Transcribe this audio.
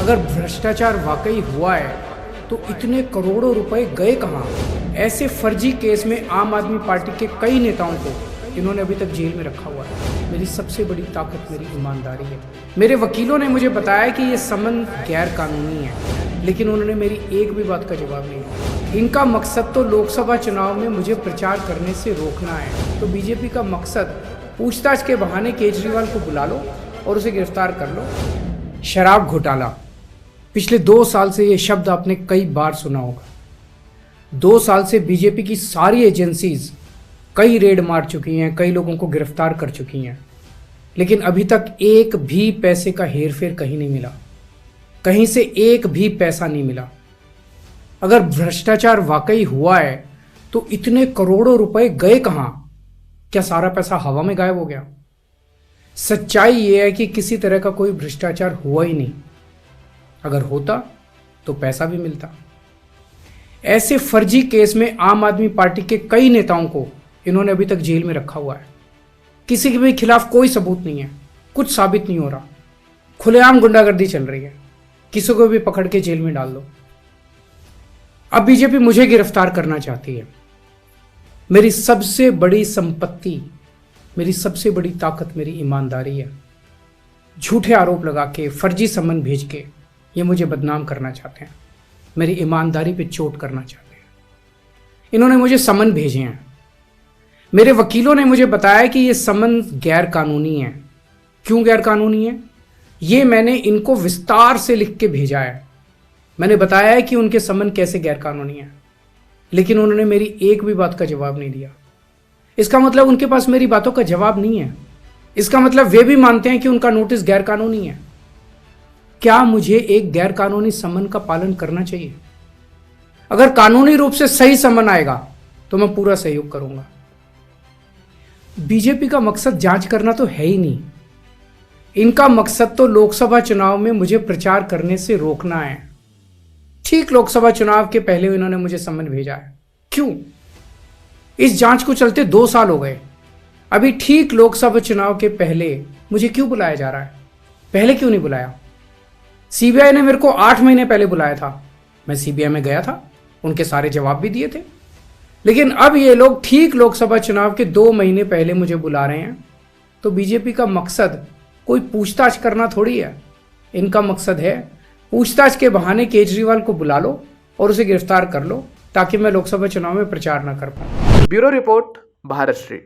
अगर भ्रष्टाचार वाकई हुआ है तो इतने करोड़ों रुपए गए कहाँ? ऐसे फर्जी केस में आम आदमी पार्टी के कई नेताओं को इन्होंने अभी तक जेल में रखा हुआ है। मेरी सबसे बड़ी ताकत मेरी ईमानदारी है। मेरे वकीलों ने मुझे बताया कि ये समन गैर कानूनी है, लेकिन उन्होंने मेरी एक भी बात का जवाब नहीं दिया। इनका मकसद तो लोकसभा चुनाव में मुझे प्रचार करने से रोकना है। तो बीजेपी का मकसद पूछताछ के बहाने केजरीवाल को बुला लो और उसे गिरफ्तार कर लो। शराब घोटाला, पिछले 2 साल से ये शब्द आपने कई बार सुना होगा। 2 साल से बीजेपी की सारी एजेंसीज कई रेड मार चुकी हैं, कई लोगों को गिरफ्तार कर चुकी हैं, लेकिन अभी तक एक भी पैसे का हेरफेर कहीं नहीं मिला, कहीं से एक भी पैसा नहीं मिला। अगर भ्रष्टाचार वाकई हुआ है तो इतने करोड़ों रुपए गए कहां? क्या सारा पैसा हवा में गायब हो गया? सच्चाई यह है कि किसी तरह का कोई भ्रष्टाचार हुआ ही नहीं। अगर होता तो पैसा भी मिलता। ऐसे फर्जी केस में आम आदमी पार्टी के कई नेताओं को इन्होंने अभी तक जेल में रखा हुआ है। किसी के भी खिलाफ कोई सबूत नहीं है, कुछ साबित नहीं हो रहा, खुलेआम गुंडागर्दी चल रही है, किसी को भी पकड़ के जेल में डाल दो। अब बीजेपी मुझे गिरफ्तार करना चाहती है। मेरी सबसे बड़ी संपत्ति, मेरी सबसे बड़ी ताकत मेरी ईमानदारी है। झूठे आरोप लगा के, फर्जी समन भेज के ये मुझे बदनाम करना चाहते हैं, मेरी ईमानदारी पे चोट करना चाहते हैं। इन्होंने मुझे समन भेजे हैं। मेरे वकीलों ने मुझे बताया कि ये समन गैर कानूनी है। क्यों गैर कानूनी है? ये मैंने इनको विस्तार से लिख के भेजा है। मैंने बताया है कि उनके समन कैसे गैर कानूनी है, लेकिन उन्होंने मेरी एक भी बात का जवाब नहीं दिया। इसका मतलब उनके पास मेरी बातों का जवाब नहीं है। इसका मतलब वे भी मानते हैं कि उनका नोटिस गैर कानूनी है। क्या मुझे एक गैर कानूनी समन का पालन करना चाहिए? अगर कानूनी रूप से सही समन आएगा तो मैं पूरा सहयोग करूंगा। बीजेपी का मकसद जांच करना तो है ही नहीं। इनका मकसद तो लोकसभा चुनाव में मुझे प्रचार करने से रोकना है। ठीक लोकसभा चुनाव के पहले इन्होंने मुझे समन भेजा है। क्यों? इस जांच को चलते 2 साल हो गए। अभी ठीक लोकसभा चुनाव के पहले मुझे क्यों बुलाया जा रहा है? पहले क्यों नहीं बुलाया? सीबीआई ने मेरे को 8 महीने पहले बुलाया था। मैं सीबीआई में गया था, उनके सारे जवाब भी दिए थे। लेकिन अब ये लोग ठीक लोकसभा चुनाव के 2 महीने पहले मुझे बुला रहे हैं। तो बीजेपी का मकसद कोई पूछताछ करना थोड़ी है। इनका मकसद है पूछताछ के बहाने केजरीवाल को बुला लो और उसे गिरफ्तार कर लो, ताकि मैं लोकसभा चुनाव में प्रचार न कर पाऊं। Bureau report, Bharat Shri.